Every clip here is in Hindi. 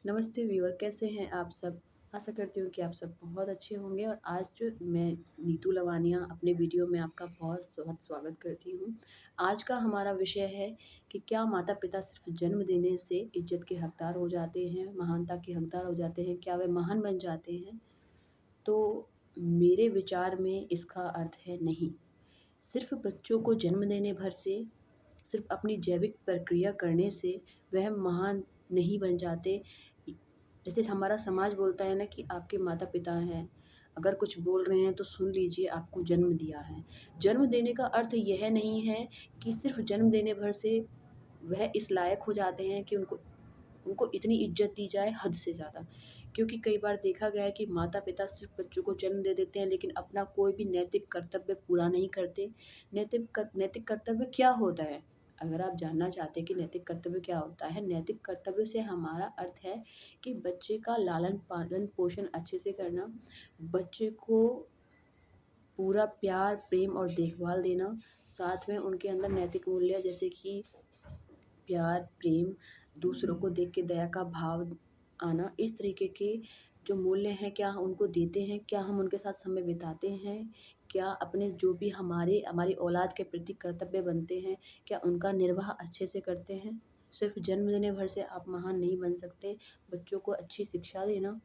नमस्ते व्यूअर, कैसे हैं आप सब? आशा करती हूँ कि आप सब बहुत अच्छे होंगे और आज जो मैं नीतू लवानिया अपने वीडियो में आपका बहुत बहुत स्वागत करती हूँ। आज का हमारा विषय है कि क्या माता-पिता सिर्फ़ जन्म देने से इज़्ज़त के हकदार हो जाते हैं, महानता के हकदार हो जाते हैं? क्या वे महान बन जाते हैं? तो मेरे विचार में इसका अर्थ है नहीं। सिर्फ़ बच्चों को जन्म देने भर से, सिर्फ़ अपनी जैविक प्रक्रिया करने से वह महान नहीं बन जाते। इ जैसे हमारा समाज बोलता है ना कि आपके माता-पिता हैं, अगर कुछ बोल रहे हैं तो सुन लीजिए, आपको जन्म दिया है। जन्म देने का अर्थ यह नहीं है कि सिर्फ़ जन्म देने भर से वह इस लायक हो जाते हैं कि उनको उनको इतनी इज़्ज़त दी जाए हद से ज़्यादा। क्योंकि कई बार देखा गया है कि माता-पिता सिर्फ़ बच्चों को जन्म दे देते हैं लेकिन अपना कोई भी नैतिक कर्तव्य पूरा नहीं करते। नैतिक कर्तव्य क्या होता है? अगर आप जानना चाहते हैं कि नैतिक कर्तव्य क्या होता है, नैतिक कर्तव्य से हमारा अर्थ है कि बच्चे का लालन-पालन, पोषण अच्छे से करना, बच्चे को पूरा प्यार, प्रेम और देखभाल देना, साथ में उनके अंदर नैतिक मूल्य जैसे कि प्यार, प्रेम, दूसरों को देख के दया का भाव आना, इस तरीके के जो मूल्य हैं, क्या हम उनको देते हैं? क्या हम उनके साथ समय बिताते हैं? क्या अपने जो भी हमारी औलाद के प्रति कर्तव्य बनते हैं, क्या उनका निर्वाह अच्छे से करते हैं? सिर्फ़ जन्म देने भर से आप महान नहीं बन सकते। बच्चों को अच्छी शिक्षा देना,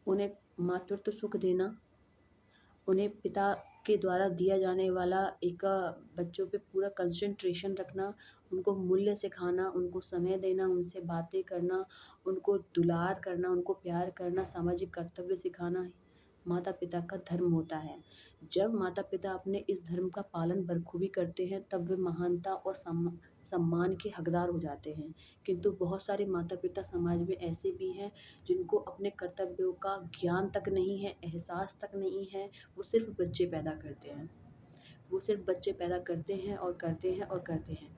उन्हें मातृत्व सुख देना, उन्हें पिता के द्वारा दिया जाने वाला एक बच्चों पे पूरा कंसंट्रेशन रखना, उनको मूल्य सिखाना, उनको समय देना, उनसे बातें करना, उनको दुलार करना, उनको प्यार करना, सामाजिक कर्तव्य सिखाना, माता-पिता का धर्म होता है। जब माता-पिता अपने इस धर्म का पालन बखूबी करते हैं, तब वे महानता और सम्मान के हकदार हो जाते हैं। किंतु बहुत सारे माता-पिता समाज में ऐसे भी हैं, जिनको अपने कर्तव्यों का ज्ञान तक नहीं है, एहसास तक नहीं है, वो सिर्फ़ बच्चे पैदा करते हैं। वो सिर्फ़ बच्चे पैदा करते हैं और करते हैं और करते हैं।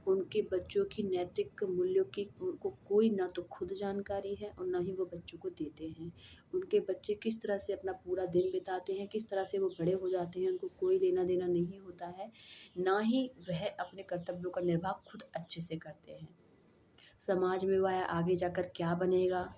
उनके बच्चों की नैतिक मूल्यों की उनको कोई ना तो खुद जानकारी है और ना ही वो बच्चों को देते हैं। उनके बच्चे किस तरह से अपना पूरा दिन बिताते हैं, किस तरह से वो बड़े हो जाते हैं, उनको कोई लेना-देना नहीं होता है। ना ही वह अपने कर्तव्यों का निर्वाह खुद अच्छे से करते हैं। समाज में वह आगे जाकर क्या बनेगा?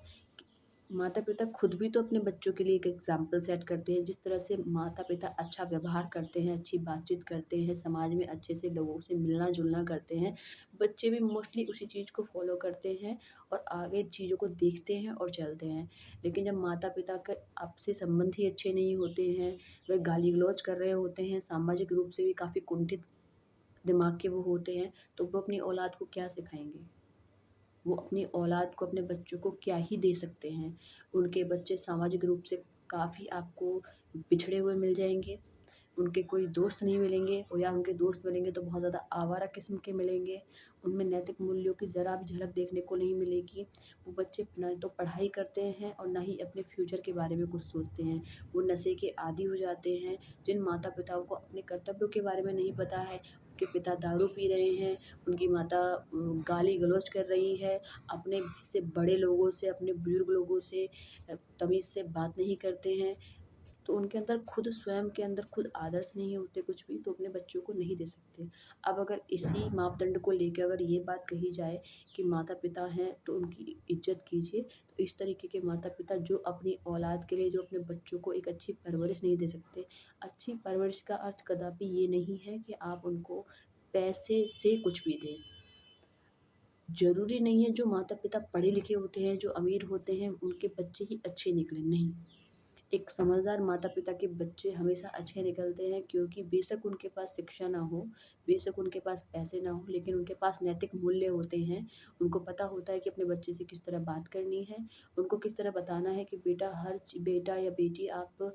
माता-पिता खुद भी तो अपने बच्चों के लिए एक एग्ज़ाम्पल सेट करते हैं, जिस तरह से माता-पिता अच्छा व्यवहार करते हैं, अच्छी बातचीत करते हैं, समाज में अच्छे से लोगों से मिलना-जुलना करते हैं, बच्चे भी मोस्टली उसी चीज़ को फ़ॉलो करते हैं और आगे चीज़ों को देखते हैं और चलते हैं। लेकिन जब माता-पिता के आपसी संबंध ही अच्छे नहीं होते हैं, वह गाली-गलौज कर रहे होते हैं, सामाजिक रूप से भी काफ़ी कुंठित दिमाग के वो होते हैं, तो वो अपनी औलाद को क्या सिखाएँगे? वो अपनी औलाद को, अपने बच्चों को क्या ही दे सकते हैं। उनके बच्चे सामाजिक रूप से काफ़ी आपको बिछड़े हुए मिल जाएँगे। उनके कोई दोस्त नहीं मिलेंगे और या उनके दोस्त मिलेंगे तो बहुत ज़्यादा आवारा किस्म के मिलेंगे। उनमें नैतिक मूल्यों की ज़रा भी झलक देखने को नहीं मिलेगी। वो बच्चे ना तो पढ़ाई करते हैं और ना ही अपने फ्यूचर के बारे में कुछ सोचते हैं। वो नशे के आदी हो जाते हैं। जिन माता-पिताओं को अपने कर्तव्यों के बारे में नहीं पता है, उनके पिता दारू पी रहे हैं, उनकी माता गाली-गलौज कर रही है, अपने से बड़े लोगों से, अपने बुजुर्ग लोगों से तमीज़ से बात नहीं करते हैं। तो उनके अंदर खुद स्वयं के अंदर खुद आदर्श नहीं होते कुछ भी, तो अपने बच्चों को नहीं दे सकते। अब अगर इसी मापदंड को लेके अगर ये बात कही जाए कि माता-पिता हैं तो उनकी इज़्ज़त कीजिए, तो इस तरीके के माता-पिता जो अपनी औलाद के लिए, जो अपने बच्चों को एक अच्छी परवरिश नहीं दे सकते। अच्छी परवरिश का अर्थ कदापि ये नहीं है कि आप उनको पैसे से कुछ भी दें। ज़रूरी नहीं है जो माता-पिता पढ़े-लिखे होते हैं, जो अमीर होते हैं, उनके बच्चे ही अच्छे निकलें, नहीं। एक समझदार माता-पिता के बच्चे हमेशा अच्छे निकलते हैं क्योंकि बेशक उनके पास शिक्षा ना हो, बेशक उनके पास पैसे ना हो, लेकिन उनके पास नैतिक मूल्य होते हैं। उनको पता होता है कि अपने बच्चे से किस तरह बात करनी है, उनको किस तरह बताना है कि बेटा या बेटी आप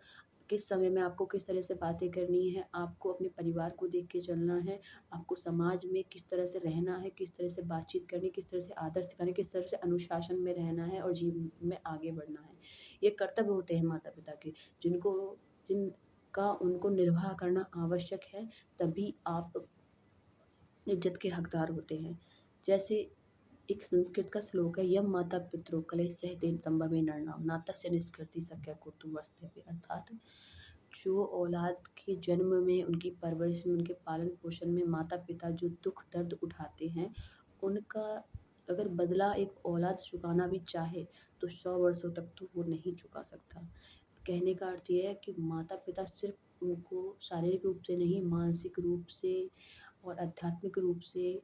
किस समय में आपको किस तरह से बातें करनी है, आपको अपने परिवार को देख के चलना है, आपको समाज में किस तरह से रहना है, किस तरह से बातचीत करनी है, किस तरह से आदर सिखाने, किस तरह से अनुशासन में रहना है और जीवन में आगे बढ़ना है। ये कर्तव्य होते हैं माता-पिता के, जिनको जिनका उनको निर्वाह करना आवश्यक है, तभी आप इज़्ज़त के हकदार होते हैं। जैसे एक संस्कृत का श्लोक है, यम माता पितरौ कलेशः तेन संभवे नरनाम नातस्य निष्कृति शक्य कुर्तुमर्हस्यते, अर्थात जो औलाद के जन्म में, उनकी परवरिश में, उनके पालन-पोषण में माता-पिता जो दुःख दर्द उठाते हैं, उनका अगर बदला एक औलाद चुकाना भी चाहे, तो 100 वर्षों तक तो वो नहीं चुका सकता। कहने का अर्थ ये है कि माता-पिता सिर्फ़ उनको शारीरिक रूप से नहीं, मानसिक रूप से और आध्यात्मिक रूप से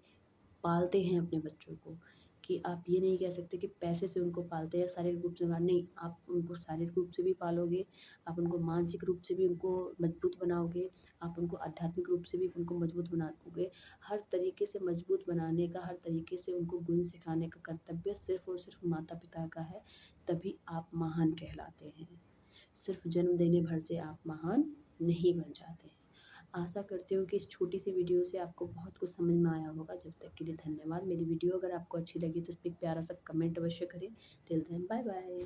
पालते हैं अपने बच्चों को, कि आप ये नहीं कह सकते कि पैसे से उनको पालते हैं, शारीरिक रूप से नहीं, आप उनको शारीरिक रूप से भी पालोगे, आप उनको मानसिक रूप से भी उनको मजबूत बनाओगे, आप उनको आध्यात्मिक रूप से भी उनको मजबूत बनाओगे। हर तरीके से मजबूत बनाने का, हर तरीके से उनको गुण सिखाने का कर्तव्य सिर्फ़ और सिर्फ़ माता-पिता का है, तभी आप महान कहलाते हैं। सिर्फ़ जन्म देने भर से आप महान नहीं बन जाते। आशा करती हूँ कि इस छोटी-सी वीडियो से आपको बहुत कुछ समझ में आया होगा। जब तक के लिए धन्यवाद। मेरी वीडियो अगर आपको अच्छी लगी तो इस पे एक प्यारा-सा कमेंट अवश्य करें। Till then bye bye.